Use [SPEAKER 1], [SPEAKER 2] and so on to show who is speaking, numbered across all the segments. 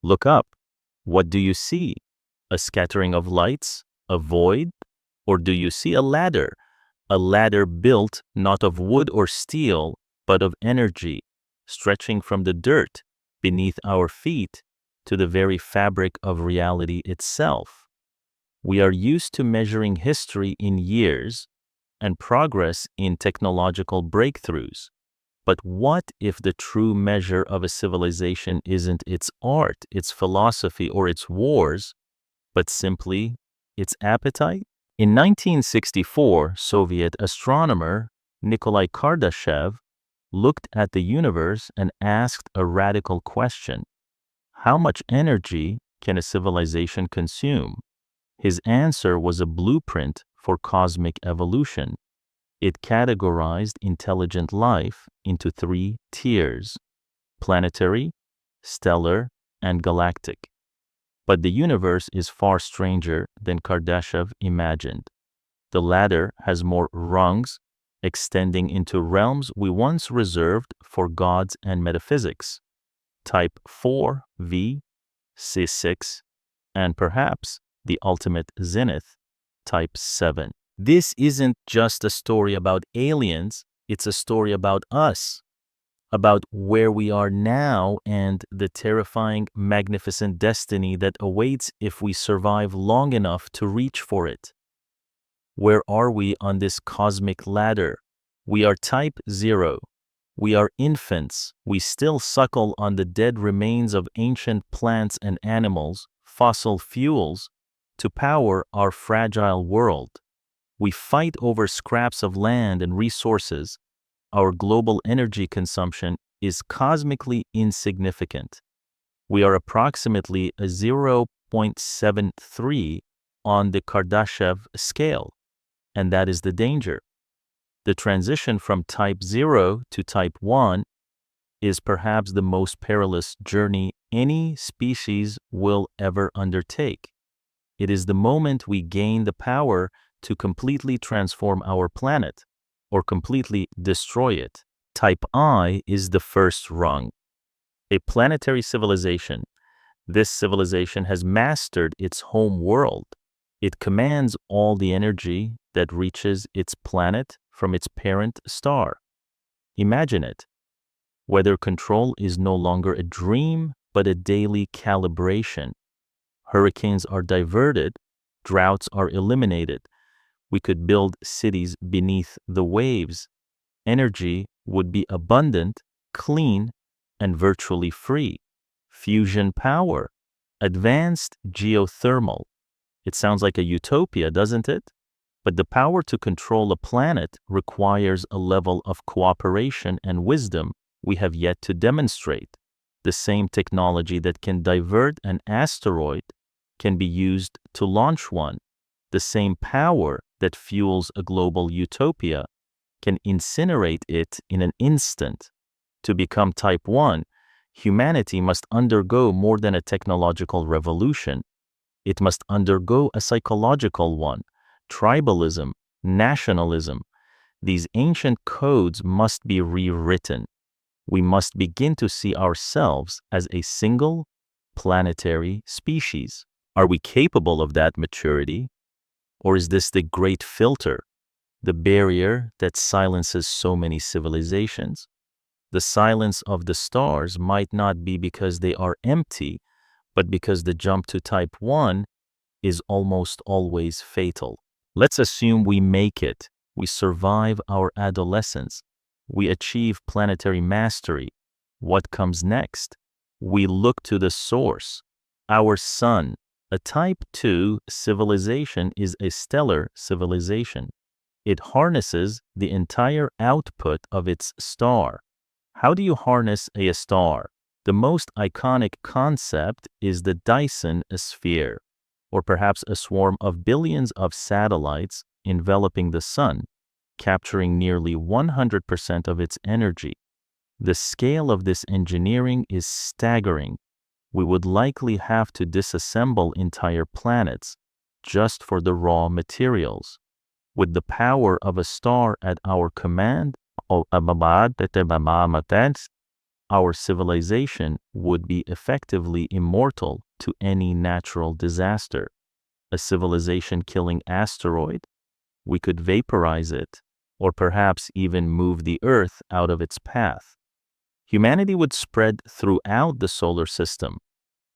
[SPEAKER 1] Look up. What do you see? A scattering of lights? A void? Or do you see a ladder? A ladder built not of wood or steel, but of energy, stretching from the dirt beneath our feet to the very fabric of reality itself. We are used to measuring history in years and progress in technological breakthroughs. But what if the true measure of a civilization isn't its art, its philosophy, or its wars, but simply its appetite? In 1964, Soviet astronomer Nikolai Kardashev looked at the universe and asked a radical question. How much energy can a civilization consume? His answer was a blueprint for cosmic evolution. It categorized intelligent life into 3 tiers: planetary, stellar, and galactic. But the universe is far stranger than Kardashev imagined. The ladder has more rungs, extending into realms we once reserved for gods and metaphysics. Type IV, V, C6, and perhaps the ultimate zenith, Type VII. This isn't just a story about aliens, it's a story about us, about where we are now and the terrifying, magnificent destiny that awaits if we survive long enough to reach for it. Where are we on this cosmic ladder? We are Type 0. We are infants. We still suckle on the dead remains of ancient plants and animals, fossil fuels, to power our fragile world. We fight over scraps of land and resources. Our global energy consumption is cosmically insignificant. We are approximately a 0.73 on the Kardashev scale, and that is the danger. The transition from Type 0 to Type I is perhaps the most perilous journey any species will ever undertake. It is the moment we gain the power to completely transform our planet, or completely destroy it. Type I is the first rung. A planetary civilization. This civilization has mastered its home world. It commands all the energy that reaches its planet from its parent star. Imagine it. Weather control is no longer a dream, but a daily calibration. Hurricanes are diverted, droughts are eliminated. We could build cities beneath the waves. Energy would be abundant, clean, and virtually free. Fusion power, advanced geothermal. It sounds like a utopia, doesn't it? But the power to control a planet requires a level of cooperation and wisdom we have yet to demonstrate. The same technology that can divert an asteroid can be used to launch one. The same power that fuels a global utopia can incinerate it in an instant. To become Type I, humanity must undergo more than a technological revolution. It must undergo a psychological one. Tribalism, nationalism. These ancient codes must be rewritten. We must begin to see ourselves as a single planetary species. Are we capable of that maturity? Or is this the great filter, the barrier that silences so many civilizations? The silence of the stars might not be because they are empty, but because the jump to Type I is almost always fatal. Let's assume we make it. We survive our adolescence. We achieve planetary mastery. What comes next? We look to the source, our sun. A Type II civilization is a stellar civilization. It harnesses the entire output of its star. How do you harness a star? The most iconic concept is the Dyson sphere, or perhaps a swarm of billions of satellites enveloping the sun, capturing nearly 100% of its energy. The scale of this engineering is staggering. We would likely have to disassemble entire planets just for the raw materials. With the power of a star at our command, our civilization would be effectively immortal to any natural disaster. A civilization-killing asteroid, we could vaporize it, or perhaps even move the Earth out of its path. Humanity would spread throughout the solar system.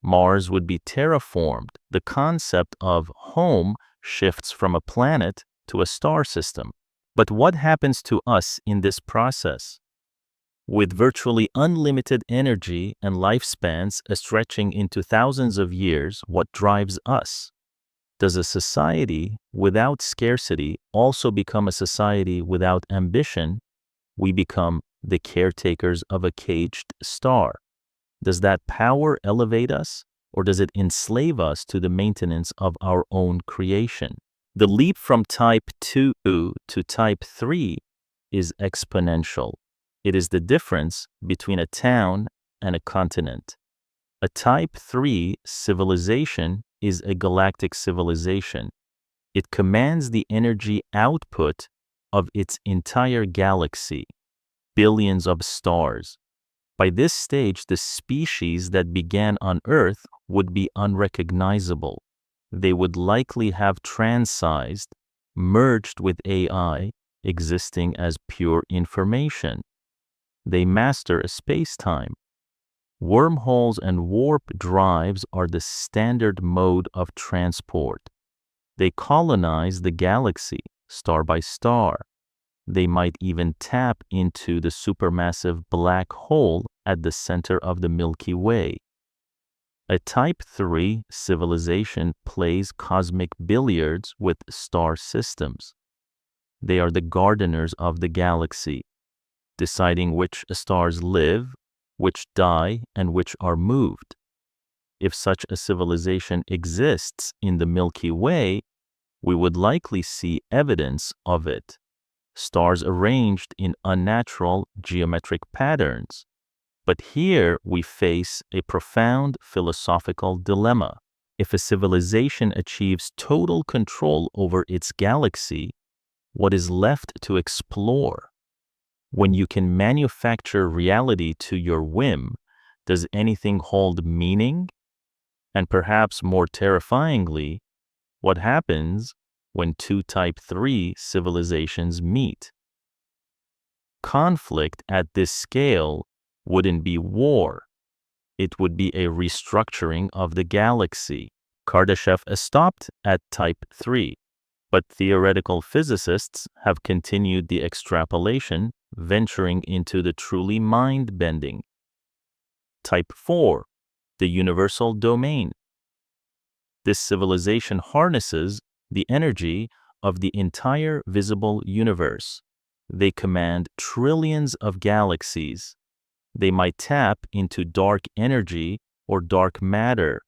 [SPEAKER 1] Mars would be terraformed. The concept of home shifts from a planet to a star system. But what happens to us in this process? With virtually unlimited energy and lifespans stretching into thousands of years, what drives us? Does a society without scarcity also become a society without ambition? We become the caretakers of a caged star. Does that power elevate us, or does it enslave us to the maintenance of our own creation? The leap from Type II to Type III is exponential. It is the difference between a town and a continent. A Type III civilization is a galactic civilization. It commands the energy output of its entire galaxy, billions of stars. By this stage, the species that began on Earth would be unrecognizable. They would likely have transized, merged with AI, existing as pure information. They master a space-time. Wormholes and warp drives are the standard mode of transport. They colonize the galaxy, star by star. They might even tap into the supermassive black hole at the center of the Milky Way. A Type III civilization plays cosmic billiards with star systems. They are the gardeners of the galaxy, deciding which stars live, which die, and which are moved. If such a civilization exists in the Milky Way, we would likely see evidence of it. Stars arranged in unnatural geometric patterns. But here we face a profound philosophical dilemma. If a civilization achieves total control over its galaxy, what is left to explore? When you can manufacture reality to your whim, does anything hold meaning? And perhaps more terrifyingly, what happens when two Type III civilizations meet? Conflict at this scale wouldn't be war. It would be a restructuring of the galaxy. Kardashev stopped at Type III, but theoretical physicists have continued the extrapolation, venturing into the truly mind-bending. Type IV, the universal domain. This civilization harnesses the energy of the entire visible universe. They command trillions of galaxies. They might tap into dark energy or dark matter,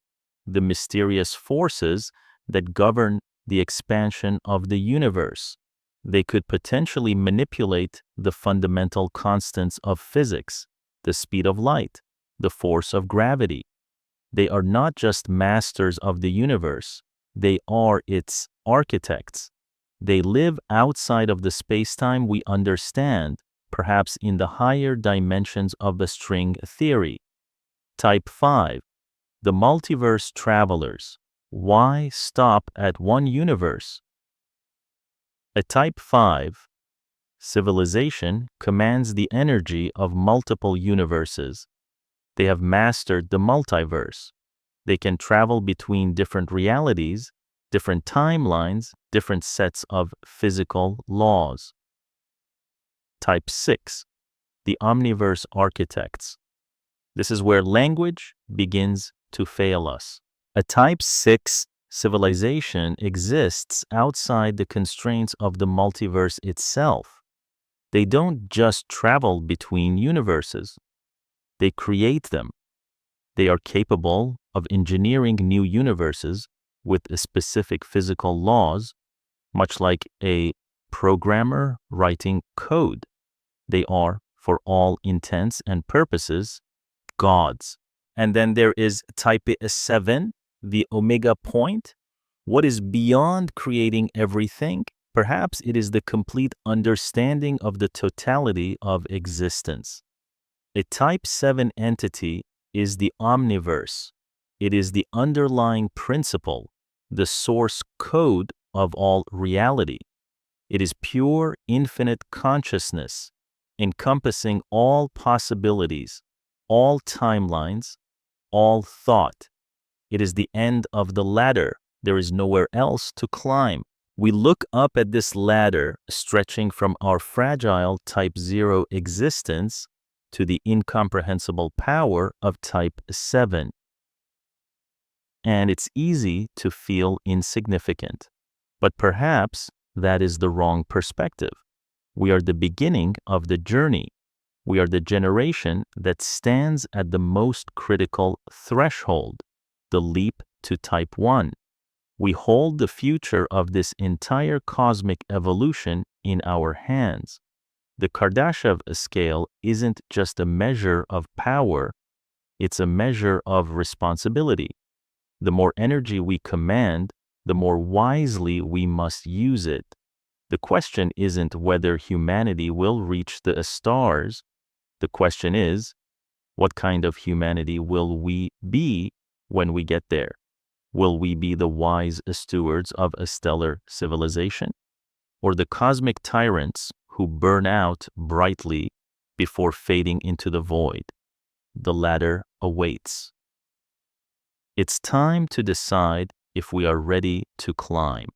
[SPEAKER 1] the mysterious forces that govern the expansion of the universe. They could potentially manipulate the fundamental constants of physics, the speed of light, the force of gravity. They are not just masters of the universe, they are its architects. They live outside of the space-time we understand, perhaps in the higher dimensions of the string theory. Type V, the multiverse travelers. Why stop at one universe? A Type V civilization commands the energy of multiple universes. They have mastered the multiverse. They can travel between different realities, different timelines, different sets of physical laws. Type VI, the Omniverse architects. This is where language begins to fail us. A Type VI civilization exists outside the constraints of the multiverse itself. They don't just travel between universes. They create them. They are capable of engineering new universes with specific physical laws, much like a programmer writing code. They are, for all intents and purposes, gods. And then there is Type VII, the omega point. What is beyond creating everything? Perhaps it is the complete understanding of the totality of existence. A Type VII entity is the Omniverse. It is the underlying principle, the source code of all reality. It is pure, infinite consciousness, encompassing all possibilities, all timelines, all thought. It is the end of the ladder. There is nowhere else to climb. We look up at this ladder stretching from our fragile Type 0 existence to the incomprehensible power of Type VII. And it's easy to feel insignificant. But perhaps that is the wrong perspective. We are the beginning of the journey. We are the generation that stands at the most critical threshold, the leap to Type I. We hold the future of this entire cosmic evolution in our hands. The Kardashev Scale isn't just a measure of power, it's a measure of responsibility. The more energy we command, the more wisely we must use it. The question isn't whether humanity will reach the stars. The question is, what kind of humanity will we be when we get there? Will we be the wise stewards of a stellar civilization? Or the cosmic tyrants who burn out brightly before fading into the void? The latter awaits. It's time to decide if we are ready to climb.